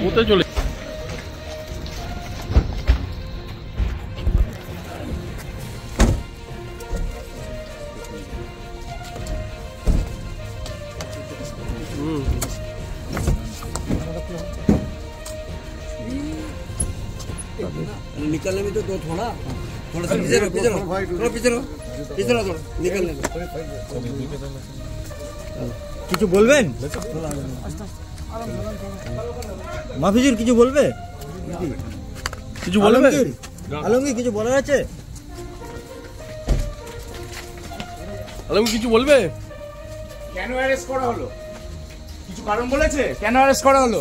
কোথায় চলে निकलने में तो दो थोड़ा सा पीछे रहो थोड़ा पीछे रहो थोड़ा निकलने दो কিছু বলবেন মাহফিজুর কিছু বলবে আলমগীর কিছু বলার আছে আলমগীর কিছু বলবে কেন অ্যারেস্ট করা হলো কিছু কারণ বলেছে কেন অ্যারেস্ট করা হলো